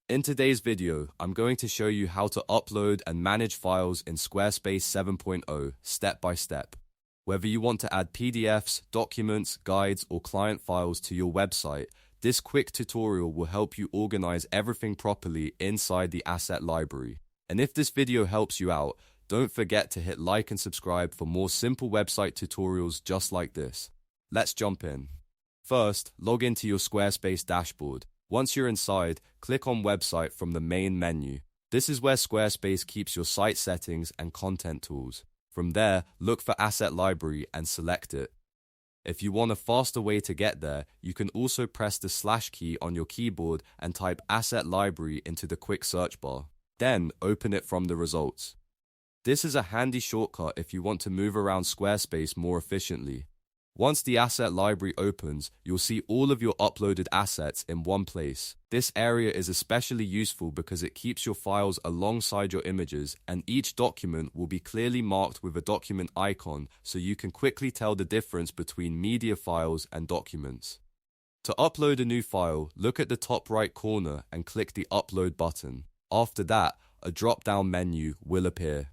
In today's video, I'm going to show you how to upload and manage files in Squarespace 7.0 step by step. Whether you want to add PDFs, documents, guides, or client files to your website, this quick tutorial will help you organize everything properly inside the asset library. And if this video helps you out, don't forget to hit like and subscribe for more simple website tutorials just like this. Let's jump in. First, log into your Squarespace dashboard. Once you're inside, click on Website from the main menu. This is where Squarespace keeps your site settings and content tools. From there, look for Asset Library and select it. If you want a faster way to get there, you can also press the / key on your keyboard and type Asset Library into the quick search bar. Then, open it from the results. This is a handy shortcut if you want to move around Squarespace more efficiently. Once the asset library opens, you'll see all of your uploaded assets in one place. This area is especially useful because it keeps your files alongside your images, and each document will be clearly marked with a document icon so you can quickly tell the difference between media files and documents. To upload a new file, look at the top right corner and click the Upload button. After that, a drop-down menu will appear.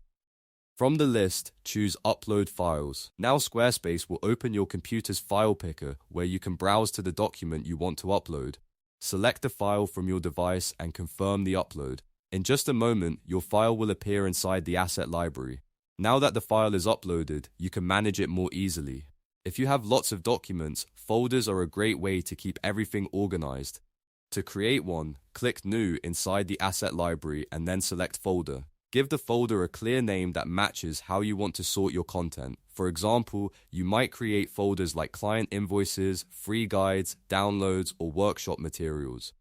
From the list, choose Upload Files. Now Squarespace will open your computer's file picker where you can browse to the document you want to upload. Select the file from your device and confirm the upload. In just a moment, your file will appear inside the asset library. Now that the file is uploaded, you can manage it more easily. If you have lots of documents, folders are a great way to keep everything organized. To create one, click New inside the asset library and then select Folder. Give the folder a clear name that matches how you want to sort your content. For example, you might create folders like client invoices, free guides, downloads, or workshop materials.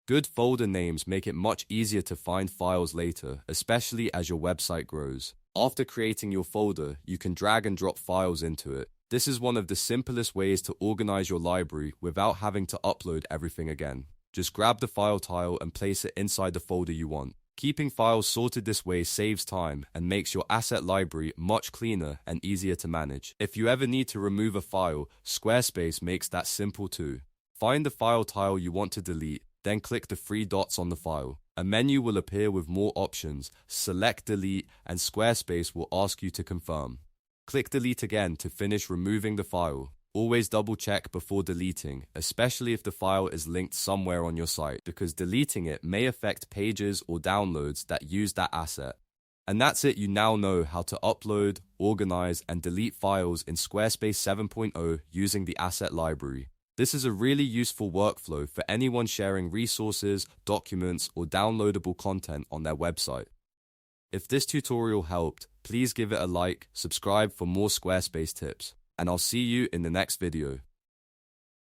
Good folder names make it much easier to find files later, especially as your website grows. After creating your folder, you can drag and drop files into it. This is one of the simplest ways to organize your library without having to upload everything again. Just grab the file tile and place it inside the folder you want. Keeping files sorted this way saves time and makes your asset library much cleaner and easier to manage. If you ever need to remove a file, Squarespace makes that simple too. Find the file tile you want to delete, then click the 3 dots on the file. A menu will appear with more options. Select Delete and Squarespace will ask you to confirm. Click Delete again to finish removing the file. Always double check before deleting, especially if the file is linked somewhere on your site, because deleting it may affect pages or downloads that use that asset. And that's it, you now know how to upload, organize, and delete files in Squarespace 7.0 using the asset library. This is a really useful workflow for anyone sharing resources, documents, or downloadable content on their website. If this tutorial helped, please give it a like, subscribe for more Squarespace tips, and I'll see you in the next video.